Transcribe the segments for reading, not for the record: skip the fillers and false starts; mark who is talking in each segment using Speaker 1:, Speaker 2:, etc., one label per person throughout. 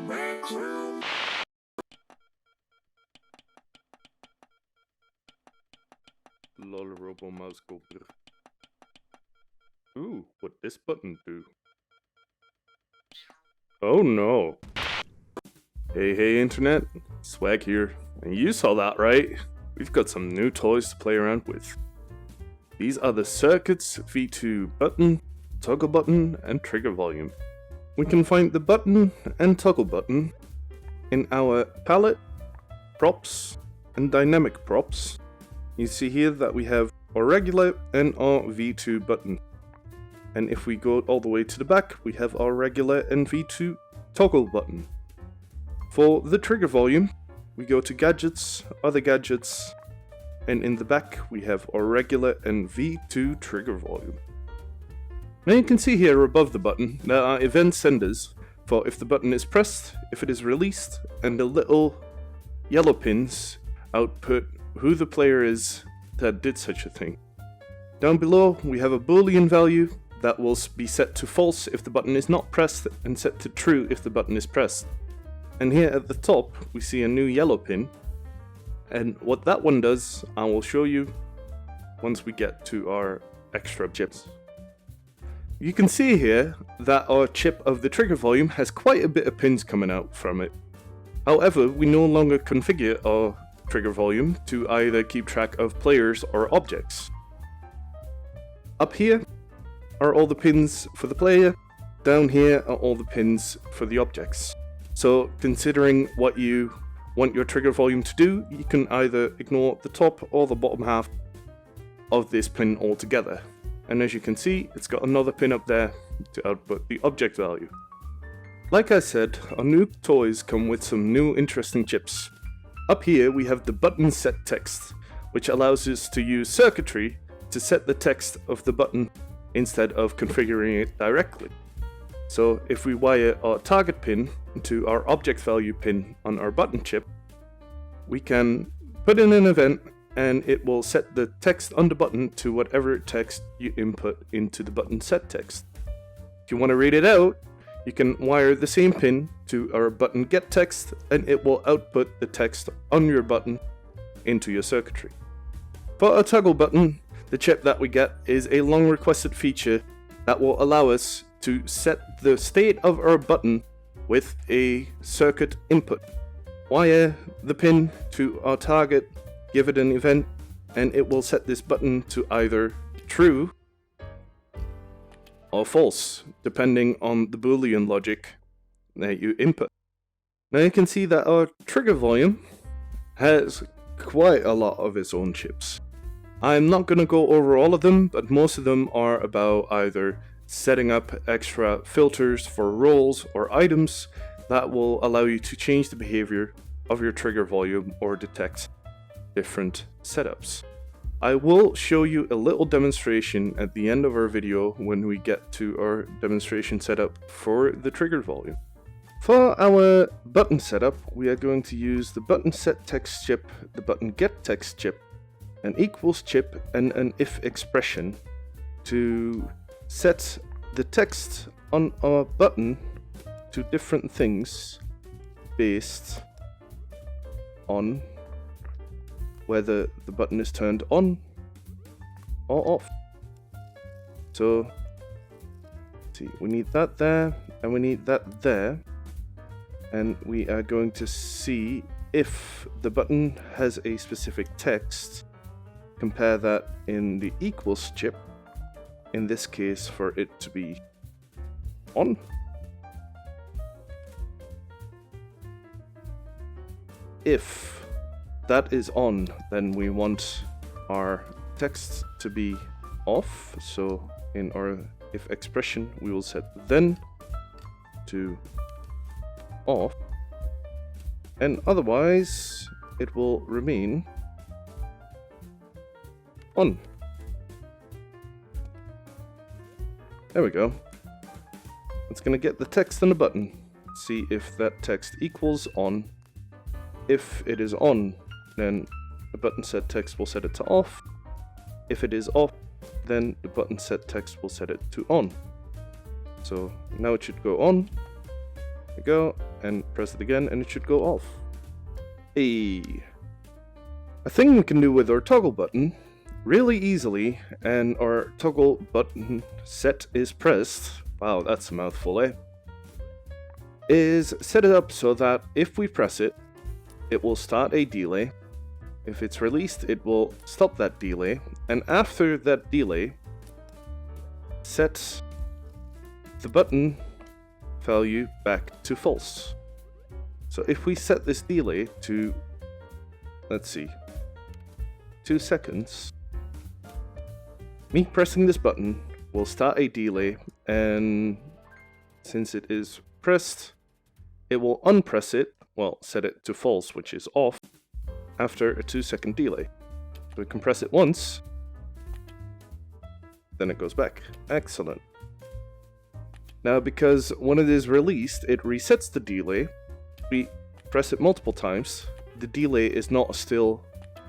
Speaker 1: Recroom.
Speaker 2: Lol, robo mouse go brr. Ooh, what this button do? Oh no. Hey internet, Swag here. And you saw that right? We've got some new toys to play around with. These are the Circuits V2 button, toggle button, and trigger volume. We can find the button and toggle button in our palette, props, and dynamic props. You see here that we have our regular and our V2 button. And if we go all the way to the back, we have our regular and V2 toggle button. For the trigger volume, we go to gadgets, other gadgets, and in the back we have our regular and V2 trigger volume. Now you can see here above the button, there are event senders for if the button is pressed, if it is released, and the little yellow pins output who the player is that did such a thing. Down below we have a boolean value that will be set to false if the button is not pressed and set to true if the button is pressed. And here at the top we see a new yellow pin, and what that one does I will show you once we get to our extra chips. You can see here that our chip of the trigger volume has quite a bit of pins coming out from it. However, we no longer configure our trigger volume to either keep track of players or objects. Up here are all the pins for the player, down here are all the pins for the objects. So considering what you want your trigger volume to do, you can either ignore the top or the bottom half of this pin altogether. And as you can see, it's got another pin up there to output the object value. Like I said, our new toys come with some new interesting chips. Up here we have the button set text, which allows us to use circuitry to set the text of the button instead of configuring it directly. So if we wire our target pin to our object value pin on our button chip, we can put in an event and it will set the text on the button to whatever text you input into the button set text. If you want to read it out, you can wire the same pin to our button get text and it will output the text on your button into your circuitry. For our toggle button, the chip that we get is a long requested feature that will allow us to set the state of our button with a circuit input. Wire the pin to our target, give it an event, and it will set this button to either true or false, depending on the boolean logic that you input. Now you can see that our trigger volume has quite a lot of its own chips. I'm not going to go over all of them, but most of them are about either setting up extra filters for roles or items that will allow you to change the behavior of your trigger volume or detect different setups. I will show you a little demonstration at the end of our video when we get to our demonstration setup for the trigger volume. For our button setup, we are going to use the button set text chip, the button get text chip, an equals chip, and an if expression to set the text on our button to different things based on whether the button is turned on or off. So, see, we need that there, and we need that there, and we are going to see if the button has a specific text. Compare that in the equals chip, in this case for it to be on. If that is on, then we want our text to be off. So in our if expression, we will set then to off, and otherwise it will remain on. There we go. It's going to get the text on the button. See if that text equals on. If it is on, then the button set text will set it to off. If it is off, then the button set text will set it to on. So now it should go on, we go, and press it again, and it should go off. A thing we can do with our toggle button really easily, and our toggle button set is pressed. Wow, that's a mouthful, eh? Is set it up so that if we press it, it will start a delay. If it's released, it will stop that delay, and after that delay, set the button value back to false. So if we set this delay to, let's see, 2 seconds, me pressing this button will start a delay, and since it is pressed, it will unpress it, well, set it to false, which is off, after a 2-second delay. So we can press it once, then it goes back. Excellent. Now, because when it is released, it resets the delay. We press it multiple times, the delay is not still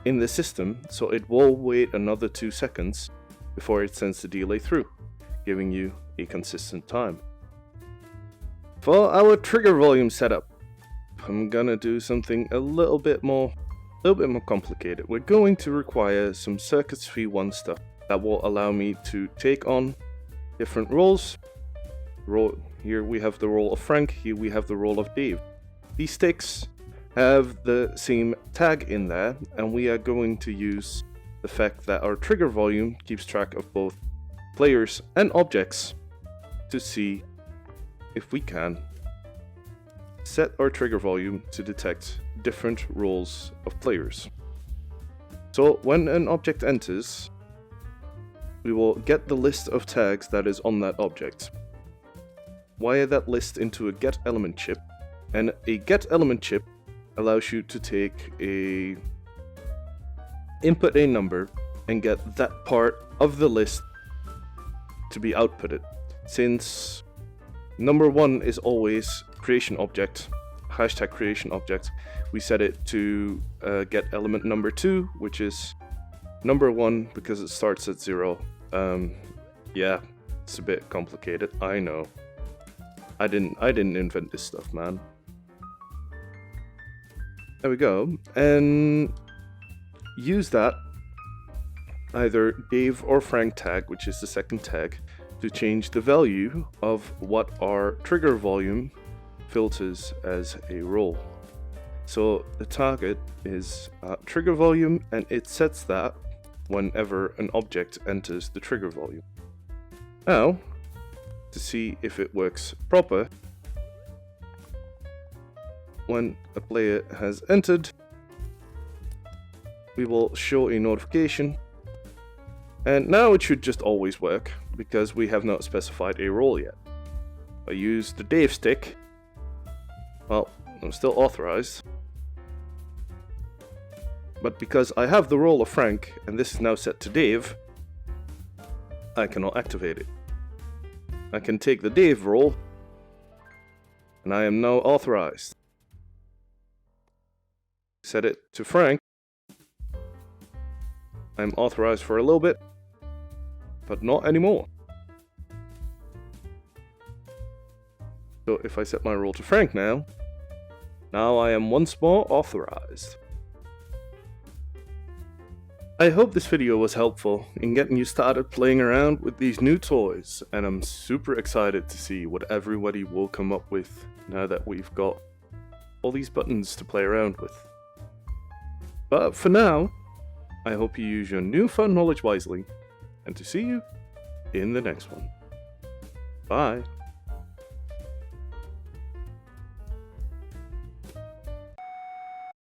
Speaker 2: in the system, so it will wait another 2 seconds before it sends the delay through, giving you a consistent time. For our trigger volume setup, I'm gonna do something a little bit more complicated. We're going to require some Circuits V1 stuff that will allow me to take on different roles. Here we have the role of Frank, here we have the role of Dave. These sticks have the same tag in there, and we are going to use the fact that our trigger volume keeps track of both players and objects to see if we can set our trigger volume to detect different roles of players. So when an object enters, we will get the list of tags that is on that object, wire that list into a get element chip, and a get element chip allows you to input a number and get that part of the list to be outputted. Since number 1 is always creation object, hashtag creation object, we set it to get element number 2, which is number 1 because it starts at 0. Yeah, it's a bit complicated, I know. I didn't invent this stuff, man. There we go, and use that, either Dave or Frank tag, which is the second tag, to change the value of what our trigger volume filters as a role. So the target is trigger volume, and it sets that whenever an object enters the trigger volume. Now, to see if it works proper, when a player has entered, we will show a notification, and now it should just always work because we have not specified a role yet. I use the Dave stick. Well, I'm still authorized, but because I have the role of Frank and this is now set to Dave, I cannot activate it. I can take the Dave role, and I am now authorized. Set it to Frank. I'm authorized for a little bit, but not anymore. So if I set my role to Frank now I am once more authorized. I hope this video was helpful in getting you started playing around with these new toys, and I'm super excited to see what everybody will come up with now that we've got all these buttons to play around with. But for now, I hope you use your newfound knowledge wisely, and to see you in the next one. Bye.